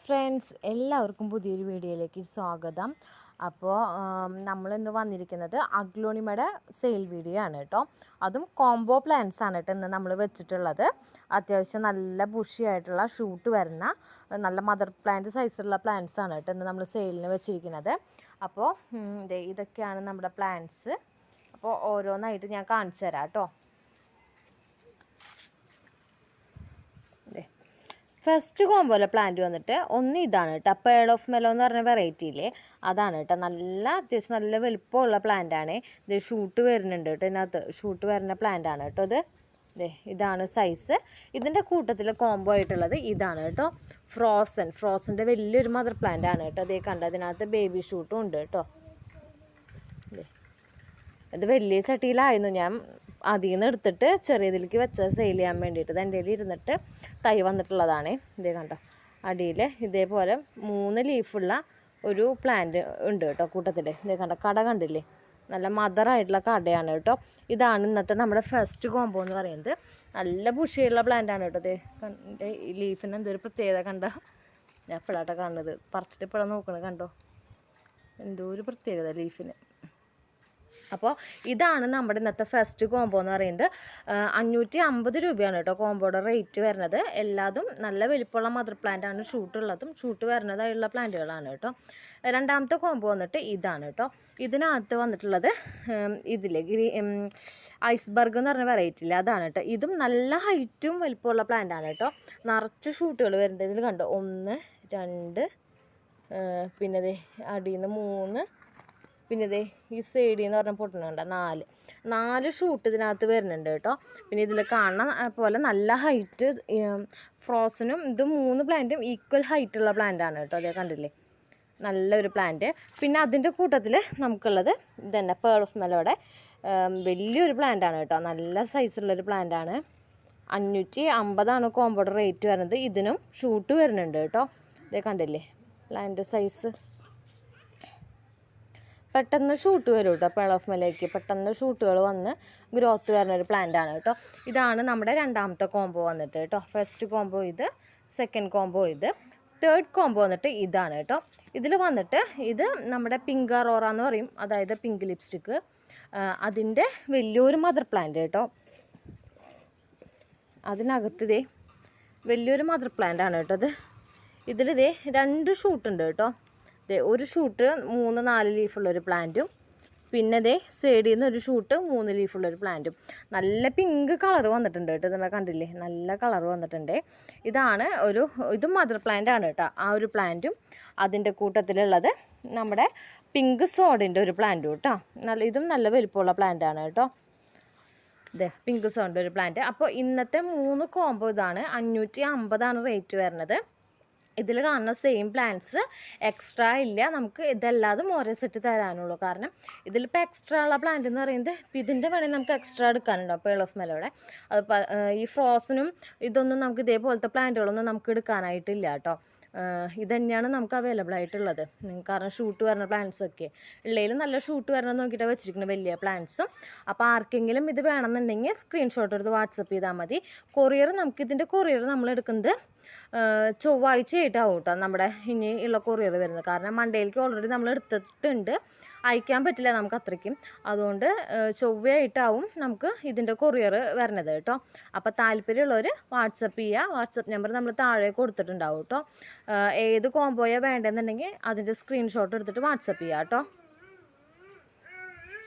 Friends, എല്ലാവർക്കും പുതിയൊരു വീഡിയോയിലേക്ക് സ്വാഗതം. അപ്പോൾ നമ്മളിന്ന് വന്നിരിക്കുന്നത് അഗ്ലോണിമയുടെ സെയിൽ വീഡിയോ ആണ് കേട്ടോ. അതും കോംബോ പ്ലാന്റ്സ് ആണ് കേട്ടോ ഇന്ന് നമ്മൾ വെച്ചിട്ടുള്ളത്. അത്യാവശ്യം നല്ല ബുഷിയായിട്ടുള്ള ഷൂട്ട് വരുന്ന നല്ല മദർ പ്ലാന്റ് സൈസുള്ള പ്ലാന്റ്സ് ആണ് കേട്ടോ ഇന്ന് നമ്മൾ സെയിലിന് വെച്ചിരിക്കുന്നത്. അപ്പോൾ ഇതൊക്കെയാണ് നമ്മുടെ പ്ലാന്റ്സ്. അപ്പോൾ ഓരോന്നായിട്ട് ഞാൻ കാണിച്ചു തരാം കേട്ടോ. ഫസ്റ്റ് കോംബോയിലെ പ്ലാന്റ് വന്നിട്ട് ഒന്ന് ഇതാണ് കേട്ടോ, പേൾ ഓഫ് മെലോ എന്ന് പറഞ്ഞ വെറൈറ്റിയില്ലേ, അതാണ് കേട്ടോ. നല്ല അത്യാവശ്യം നല്ല വലുപ്പമുള്ള പ്ലാന്റ് ആണ്. ഇത് ഷൂട്ട് വരുന്നുണ്ട് കേട്ടോ, ഇതിനകത്ത് ഷൂട്ട് വരുന്ന പ്ലാന്റ് ആണ് കേട്ടോ. ഇതാണ് സൈസ്. ഇതിൻ്റെ കൂട്ടത്തിൽ കോംബോ ആയിട്ടുള്ളത് ഇതാണ് കേട്ടോ, ഫ്രോസൻ്റെ വലിയൊരു മദർ പ്ലാന്റ് ആണ് കേട്ടോ. അതേ കണ്ട, അതിനകത്ത് ബേബി ഷൂട്ടും ഉണ്ട് കേട്ടോ. ഇത് വലിയ ചട്ടിയിലായിരുന്നു ഞാൻ അതിൽ നിന്ന് എടുത്തിട്ട് ചെറിയതിലേക്ക് വെച്ചത് സെയിൽ ചെയ്യാൻ വേണ്ടിയിട്ട്. ഇത് എൻ്റെ കയ്യിൽ ഇരുന്നിട്ട് തൈ വന്നിട്ടുള്ളതാണ്. ഇതേ കണ്ടോ, അടിയിൽ ഇതേപോലെ 3 ലീഫുള്ള ഒരു പ്ലാന്റ് ഉണ്ട് കേട്ടോ കൂട്ടത്തിൽ. ഇതേ കണ്ടോ, കട കണ്ടില്ലേ, നല്ല മദറായിട്ടുള്ള കടയാണ് കേട്ടോ. ഇതാണ് ഇന്നത്തെ നമ്മുടെ ഫസ്റ്റ് കോംബോ എന്ന് പറയുന്നത്. നല്ല ബുഷിയുള്ള പ്ലാന്റാണ് കേട്ടോ. അതേ ഈ ലീഫിന് എന്തൊരു പ്രത്യേകത കണ്ടോ, ഞാൻ എപ്പോഴാട്ടോ കാണുന്നത്, പറിച്ചിട്ട് ഇപ്പോഴാണ് നോക്കണത് കണ്ടോ, എന്തോ ഒരു പ്രത്യേകത ലീഫിന്. അപ്പോൾ ഇതാണ് നമ്മുടെ ഇന്നത്തെ ഫസ്റ്റ് കോംബോ എന്ന് പറയുന്നത്. 550 രൂപയാണ് കേട്ടോ കോംബോയുടെ റേറ്റ് വരുന്നത്. എല്ലാതും നല്ല വലിപ്പമുള്ള മദർ പ്ലാന്റ് ആണ്, ഷൂട്ടുള്ളതും ഷൂട്ട് വരുന്നതായുള്ള പ്ലാന്റുകളാണ് കേട്ടോ. രണ്ടാമത്തെ കോംബോ വന്നിട്ട് ഇതാണ് കേട്ടോ. ഇതിനകത്ത് വന്നിട്ടുള്ളത് ഇതിലെ ഐസ്ബർഗ് എന്ന് പറഞ്ഞ വെറൈറ്റി ഇല്ല, അതാണ് കേട്ടോ. ഇതും നല്ല ഹൈറ്റും വലിപ്പമുള്ള പ്ലാന്റ് ആണ് കേട്ടോ. നിറച്ച് ഷൂട്ടുകൾ വരുന്നത് ഇതിൽ കണ്ടോ, 1 2 പിന്നെ അടിയിൽ നിന്ന് 3, പിന്നെ ഈ സൈഡിൽ എന്ന് പറഞ്ഞ പൊട്ടുന്നുണ്ട് 4 ഷൂട്ട് ഇതിനകത്ത് വരുന്നുണ്ട് കേട്ടോ. പിന്നെ ഇതിൽ കാണുന്ന പോലെ നല്ല ഹൈറ്റ് ഫ്രോസനും ഇതും 3 പ്ലാന്റും ഈക്വൽ ഹൈറ്റുള്ള പ്ലാന്റാണ് കേട്ടോ. അതേ കണ്ടില്ലേ, നല്ലൊരു പ്ലാന്റ്. പിന്നെ അതിൻ്റെ കൂട്ടത്തിൽ നമുക്കുള്ളത് ഇതന്നെ പേൾ ഓഫ് മെലോയുടെ വലിയൊരു പ്ലാന്റാണ് കേട്ടോ. നല്ല സൈസുള്ളൊരു പ്ലാന്റാണ്. 550 കോംബോയുടെ റേറ്റ് വരുന്നത്. ഇതിനും ഷൂട്ട് വരുന്നുണ്ട് കേട്ടോ. ഇതേ കണ്ടില്ലേ പ്ലാന്റ് സൈസ്. പെട്ടെന്ന് ഷൂട്ട് വരും കേട്ടോ, പേൾ ഓഫ് മെലയ്ക്ക് പെട്ടെന്ന് ഷൂട്ടുകൾ വന്ന് ഗ്രോത്ത് വരുന്ന ഒരു പ്ലാന്റ് ആണ് കേട്ടോ. ഇതാണ് നമ്മുടെ രണ്ടാമത്തെ കോംബോ വന്നിട്ട് കേട്ടോ. ഫസ്റ്റ് കോംബോ ഇത്, സെക്കൻഡ് കോംബോ ഇത്, തേർഡ് കോംബോ വന്നിട്ട് ഇതാണ് കേട്ടോ. ഇതിൽ വന്നിട്ട് ഇത് നമ്മുടെ പിങ്ക് അറോറ എന്ന് പറയും, അതായത് പിങ്ക് ലിപ്സ്റ്റിക്ക്, അതിൻ്റെ വലിയൊരു മദർ പ്ലാന്റ് കേട്ടോ. അതിനകത്ത് വലിയൊരു മദർ പ്ലാന്റ് ആണ് കേട്ടോ. ഇതിൽ 2 ഷൂട്ടുണ്ട് കേട്ടോ. ഒരു ഷൂട്ട് 3-4 ലീഫുള്ളൊരു പ്ലാന്റും, പിന്നെ സൈഡിൽ നിന്ന് ഒരു ഷൂട്ട് 3 ലീഫുള്ളൊരു പ്ലാന്റും. നല്ല പിങ്ക് കളർ വന്നിട്ടുണ്ട് കേട്ടോ, നമ്മൾ കണ്ടില്ലേ, നല്ല കളർ വന്നിട്ടുണ്ട്. ഇതും മദർ പ്ലാന്റ് ആണ് കേട്ടോ. ആ ഒരു പ്ലാന്റും അതിൻ്റെ കൂട്ടത്തിലുള്ളത് നമ്മുടെ പിങ്ക് സോഡിൻ്റെ ഒരു പ്ലാന്റും കേട്ടോ. ഇതും നല്ല വലിപ്പമുള്ള പ്ലാന്റ് ആണ് കേട്ടോ. പിങ്ക് സോഡിൻ്റെ ഒരു പ്ലാന്റ്. അപ്പോൾ ഇന്നത്തെ 3 കോംബോ ഇതാണ്. 550 റേറ്റ് വരുന്നത്. ഇതിൽ കാണുന്ന സെയിം പ്ലാന്റ്സ് എക്സ്ട്രാ ഇല്ല, നമുക്ക് ഇതെല്ലാതും ഓരോ സെറ്റ് തരാനുള്ളൂ. കാരണം ഇതിലിപ്പോൾ എക്സ്ട്രാ ഉള്ള പ്ലാന്റ് എന്ന് പറയുന്നത് ഇതിൻ്റെ വേണമെങ്കിൽ നമുക്ക് എക്സ്ട്രാ എടുക്കാനുണ്ടാവും പേൾ ഓഫ് മെലോയുടെ. അത് ഈ ഫ്രോസനും ഇതൊന്നും നമുക്ക് ഇതേപോലത്തെ പ്ലാന്റുകളൊന്നും നമുക്ക് എടുക്കാനായിട്ടില്ല കേട്ടോ. ഇത് തന്നെയാണ് നമുക്ക് അവൈലബിൾ ആയിട്ടുള്ളത്. കാരണം ഷൂട്ട് വരുന്ന പ്ലാന്റ്സൊക്കെ ഉള്ളതിൽ നല്ല ഷൂട്ട് വരണം നോക്കിയിട്ട് വെച്ചിരിക്കുന്നത് വലിയ പ്ലാന്റ്സും. അപ്പോൾ ആർക്കെങ്കിലും ഇത് വേണമെന്നുണ്ടെങ്കിൽ സ്ക്രീൻഷോട്ട് എടുത്ത് വാട്സപ്പ് ചെയ്താൽ മതി. നമുക്കിതിൻ്റെ കൊറിയർ നമ്മൾ എടുക്കുന്നത് ചൊവ്വാഴ്ചയായിട്ടാവും കേട്ടോ നമ്മുടെ ഇനി ഉള്ള കൊറിയർ വരുന്നത്. കാരണം മണ്ടേയിലേക്ക് ഓൾറെഡി നമ്മൾ എടുത്തിട്ടുണ്ട്, അയക്കാൻ പറ്റില്ല നമുക്ക് അത്രയ്ക്കും. അതുകൊണ്ട് ചൊവ്വയായിട്ടാവും നമുക്ക് ഇതിൻ്റെ കൊറിയർ വരണത് കേട്ടോ. അപ്പോൾ താല്പര്യമുള്ളവർ വാട്സപ്പ് ചെയ്യുക. വാട്സപ്പ് നമ്പർ നമ്മൾ താഴെ കൊടുത്തിട്ടുണ്ടാവും കേട്ടോ. ഏത് കോംബോയാണ് വേണ്ടതെന്നുണ്ടെങ്കിൽ അതിൻ്റെ സ്ക്രീൻഷോട്ട് എടുത്തിട്ട് വാട്സപ്പ് ചെയ്യുക കേട്ടോ.